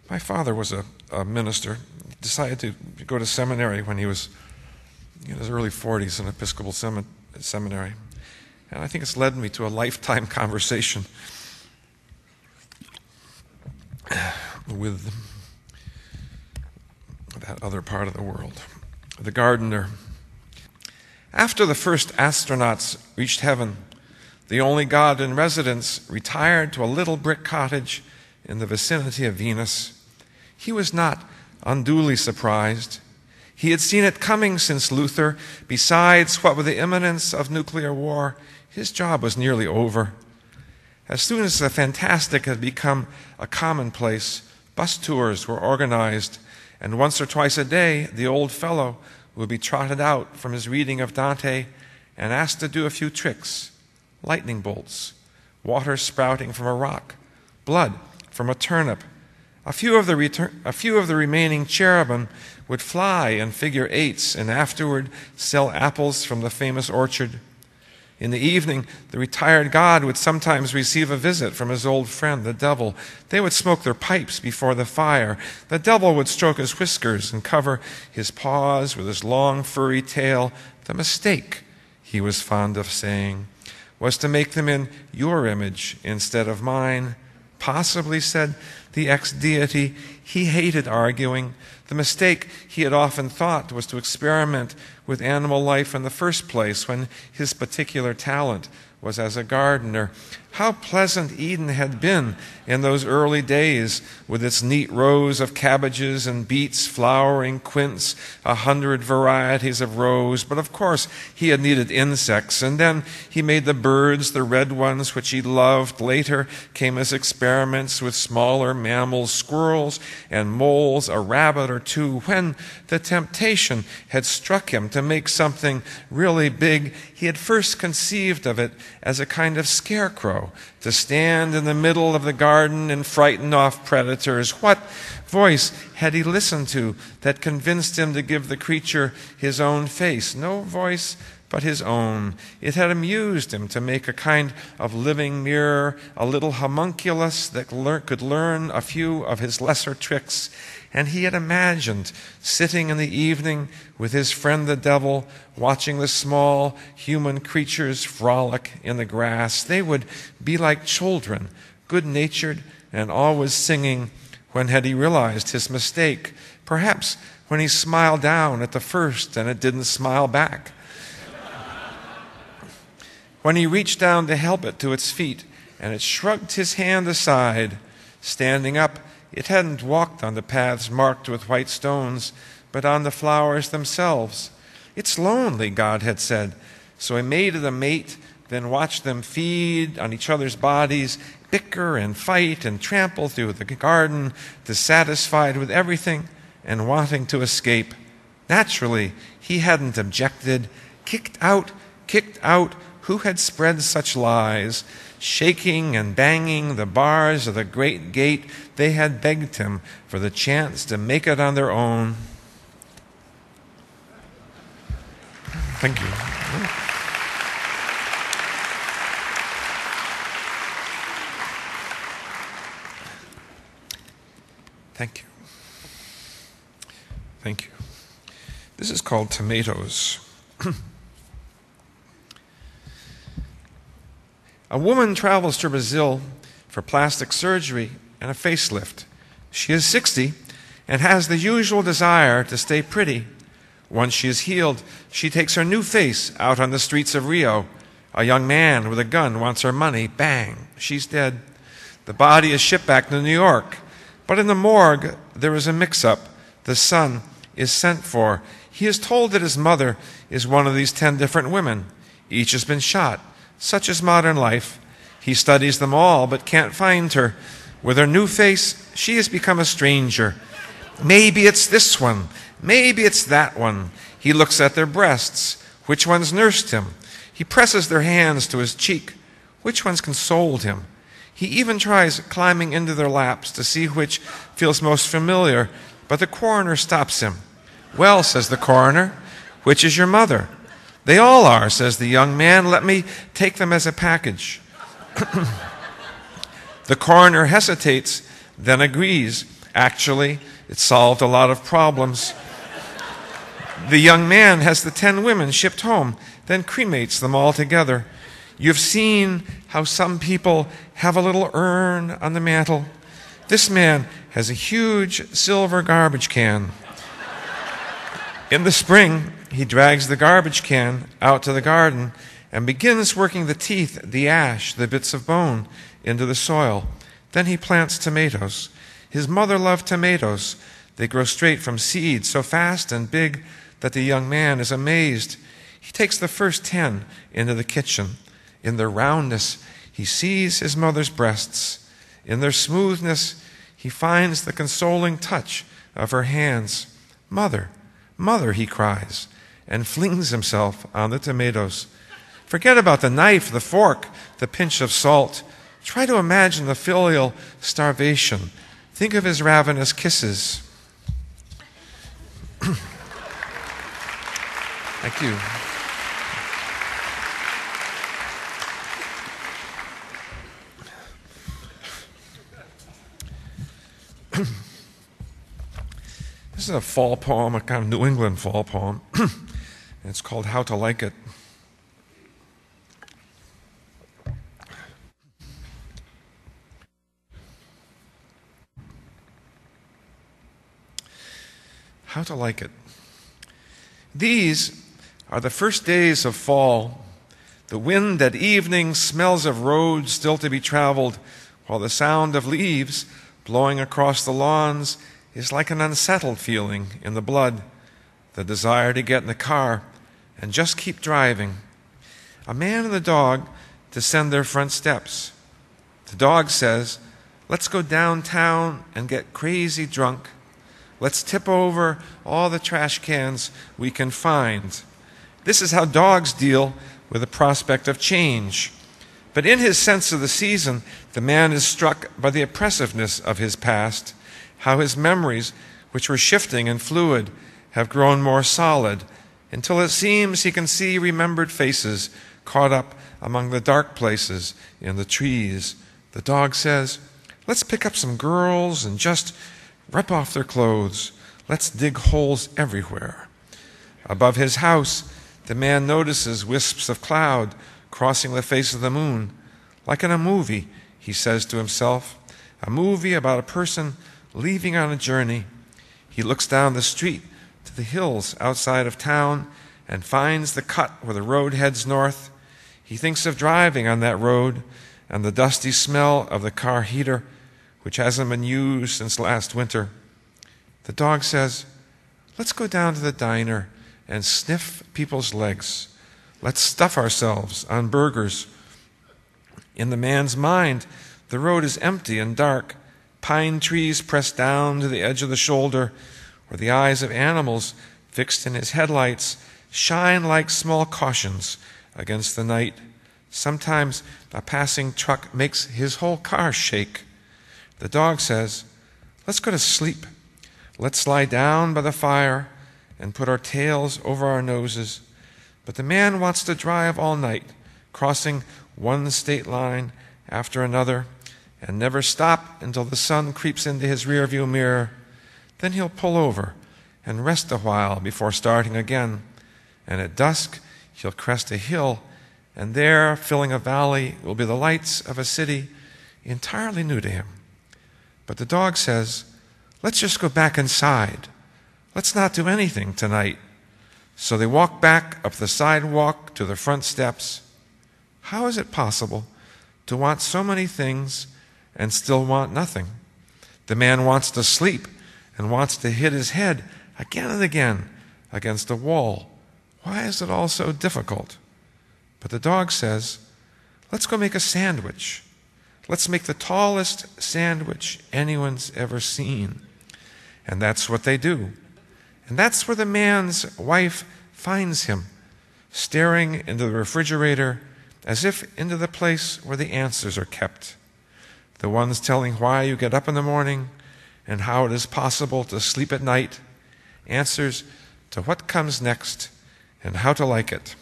My father was a minister. He decided to go to seminary when he was in his early 40s, in Episcopal seminary. And I think it's led me to a lifetime conversation with that other part of the world. The gardener. After the first astronauts reached heaven, the only god in residence retired to a little brick cottage in the vicinity of Venus. He was not unduly surprised. He had seen it coming since Luther. Besides, what with the imminence of nuclear war, his job was nearly over. As soon as the fantastic had become a commonplace, bus tours were organized, and once or twice a day, the old fellow would be trotted out from his reading of Dante and asked to do a few tricks: lightning bolts, water sprouting from a rock, blood from a turnip. A few of the remaining cherubim would fly in figure eights and afterward sell apples from the famous orchard. In the evening, the retired god would sometimes receive a visit from his old friend, the devil. They would smoke their pipes before the fire. The devil would stroke his whiskers and cover his paws with his long, furry tail. The mistake, he was fond of saying, was to make them in your image instead of mine. Possibly, said the ex-deity, he hated arguing. The mistake, he had often thought, was to experiment with animal life in the first place when his particular talent was as a gardener. How pleasant Eden had been in those early days, with its neat rows of cabbages and beets, flowering quince, 100 varieties of rose. But of course he had needed insects, and then he made the birds, the red ones, which he loved. Later came his experiments with smaller mammals, squirrels and moles, a rabbit or two. When the temptation had struck him to make something really big, he had first conceived of it as a kind of scarecrow, to stand in the middle of the garden and frighten off predators. What voice had he listened to that convinced him to give the creature his own face? No voice but his own. It had amused him to make a kind of living mirror, a little homunculus that could learn a few of his lesser tricks. And he had imagined sitting in the evening with his friend the devil, watching the small human creatures frolic in the grass. They would be like children, good-natured and always singing. When had he realized his mistake? Perhaps when he smiled down at the first and it didn't smile back. When he reached down to help it to its feet and it shrugged his hand aside, standing up, it hadn't walked on the paths marked with white stones, but on the flowers themselves. It's lonely, God had said. So he made it a mate, then watched them feed on each other's bodies, bicker and fight and trample through the garden, dissatisfied with everything and wanting to escape. Naturally, he hadn't objected. Kicked out. Who had spread such lies? Shaking and banging the bars of the great gate, they had begged him for the chance to make it on their own. Thank you. Thank you. Thank you. This is called Tomatoes. A woman travels to Brazil for plastic surgery and a facelift. She is 60 and has the usual desire to stay pretty. Once she is healed, she takes her new face out on the streets of Rio. A young man with a gun wants her money. Bang, she's dead. The body is shipped back to New York. But in the morgue, there is a mix-up. The son is sent for. He is told that his mother is one of these 10 different women. Each has been shot. Such is modern life. He studies them all, but can't find her. With her new face, she has become a stranger. Maybe it's this one. Maybe it's that one. He looks at their breasts. Which ones nursed him? He presses their hands to his cheek. Which ones consoled him? He even tries climbing into their laps to see which feels most familiar, but the coroner stops him. Well, says the coroner, which is your mother? They all are, says the young man. Let me take them as a package. The coroner hesitates, then agrees. Actually, it solved a lot of problems. The young man has the 10 women shipped home, then cremates them all together. You've seen how some people have a little urn on the mantel. This man has a huge silver garbage can. In the spring, he drags the garbage can out to the garden and begins working the teeth, the ash, the bits of bone into the soil. Then he plants tomatoes. His mother loved tomatoes. They grow straight from seed, so fast and big that the young man is amazed. He takes the first 10 into the kitchen. In their roundness, he sees his mother's breasts. In their smoothness, he finds the consoling touch of her hands. "Mother, Mother," he cries, and flings himself on the tomatoes. Forget about the knife, the fork, the pinch of salt. Try to imagine the filial starvation. Think of his ravenous kisses. Thank you. This is a fall poem, a kind of New England fall poem. And it's called How to Like It. How to like it. These are the first days of fall. The wind at evening smells of roads still to be traveled, while the sound of leaves blowing across the lawns is like an unsettled feeling in the blood, the desire to get in the car and just keep driving. A man and a dog descend their front steps. The dog says, "Let's go downtown and get crazy drunk. Let's tip over all the trash cans we can find." This is how dogs deal with the prospect of change. But in his sense of the season, the man is struck by the oppressiveness of his past, how his memories, which were shifting and fluid, have grown more solid, until it seems he can see remembered faces caught up among the dark places in the trees. The dog says, "Let's pick up some girls and just rip off their clothes. Let's dig holes everywhere." Above his house, the man notices wisps of cloud crossing the face of the moon. Like in a movie, he says to himself, a movie about a person leaving on a journey. He looks down the street to the hills outside of town and finds the cut where the road heads north. He thinks of driving on that road and the dusty smell of the car heater, which hasn't been used since last winter. The dog says, "Let's go down to the diner and sniff people's legs. Let's stuff ourselves on burgers." In the man's mind, the road is empty and dark. Pine trees pressed down to the edge of the shoulder, where the eyes of animals fixed in his headlights shine like small cautions against the night. Sometimes a passing truck makes his whole car shake. The dog says, "Let's go to sleep. Let's lie down by the fire and put our tails over our noses." But the man wants to drive all night, crossing one state line after another, and never stop until the sun creeps into his rearview mirror. Then he'll pull over and rest a while before starting again. And at dusk, he'll crest a hill, and there, filling a valley, will be the lights of a city entirely new to him. But the dog says, "Let's just go back inside. Let's not do anything tonight." So they walk back up the sidewalk to the front steps. How is it possible to want so many things and still want nothing? The man wants to sleep and wants to hit his head again and again against a wall. Why is it all so difficult? But the dog says, "Let's go make a sandwich. Let's make the tallest sandwich anyone's ever seen." And that's what they do. And that's where the man's wife finds him, staring into the refrigerator as if into the place where the answers are kept. The ones telling why you get up in the morning and how it is possible to sleep at night. Answers to what comes next and how to like it.